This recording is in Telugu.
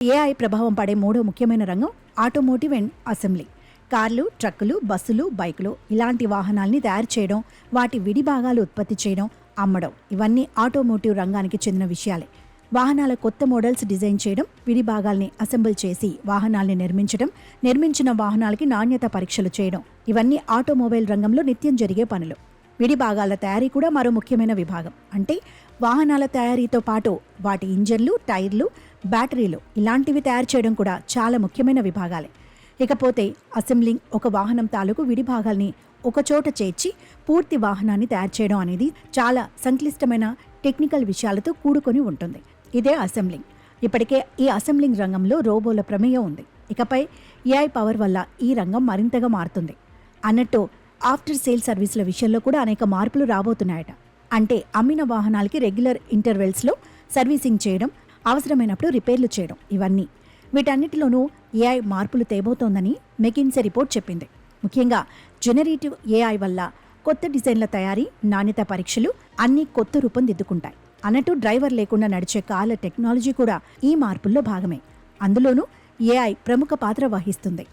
ఏఐ ప్రభావం పడే మూడో ముఖ్యమైన రంగం ఆటోమోటివ్ అండ్ అసెంబ్లీ. కార్లు, ట్రక్కులు, బస్సులు, బైకులు ఇలాంటి వాహనాల్ని తయారు చేయడం, వాటి విడి భాగాలు ఉత్పత్తి చేయడం, అమ్మడం ఇవన్నీ ఆటోమోటివ్ రంగానికి చెందిన విషయాలే. వాహనాల కొత్త మోడల్స్ డిజైన్ చేయడం, విడి భాగాల్ని అసెంబుల్ చేసి వాహనాల్ని నిర్మించడం, నిర్మించిన వాహనాలకి నాణ్యత పరీక్షలు చేయడం ఇవన్నీ ఆటోమొబైల్ రంగంలో నిత్యం జరిగే పనులు. విడి భాగాల తయారీ కూడా మరో ముఖ్యమైన విభాగం. అంటే వాహనాల తయారీతో పాటు వాటి ఇంజన్లు, టైర్లు, బ్యాటరీలు ఇలాంటివి తయారు చేయడం కూడా చాలా ముఖ్యమైన విభాగాలే. ఇకపోతే అసెంబ్లింగ్ ఒక వాహనం తాలూకు విడి భాగాల్ని ఒకచోట చేర్చి పూర్తి వాహనాన్ని తయారు చేయడం అనేది చాలా సంక్లిష్టమైన టెక్నికల్ విషయాలతో కూడుకొని ఉంటుంది. ఇదే అసెంబ్లింగ్. ఇప్పటికే ఈ అసెంబ్లింగ్ రంగంలో రోబోల ప్రమేయం ఉంది. ఇకపై ఏఐ పవర్ వల్ల ఈ రంగం మరింతగా మారుతుంది. అన్నట్టు ఆఫ్టర్ సేల్ సర్వీసుల విషయంలో కూడా అనేక మార్పులు రాబోతున్నాయట. అంటే అమ్మిన వాహనాలకి రెగ్యులర్ ఇంటర్వెల్స్లో సర్వీసింగ్ చేయడం, అవసరమైనప్పుడు రిపేర్లు చేయడం ఇవన్నీ. వీటన్నిటిలోనూ ఏఐ మార్పులు తేబోతోందని మెకిన్సే రిపోర్ట్ చెప్పింది. ముఖ్యంగా జెనరేటివ్ ఏఐ వల్ల కొత్త డిజైన్ల తయారీ, నాణ్యత పరీక్షలు అన్నీ కొత్త రూపం దిద్దుకుంటాయి. అన్నట్టు డ్రైవర్ లేకుండా నడిచే కార్ల టెక్నాలజీ కూడా ఈ మార్పుల్లో భాగమే. అందులోనూ ఏఐ ప్రముఖ పాత్ర వహిస్తుంది.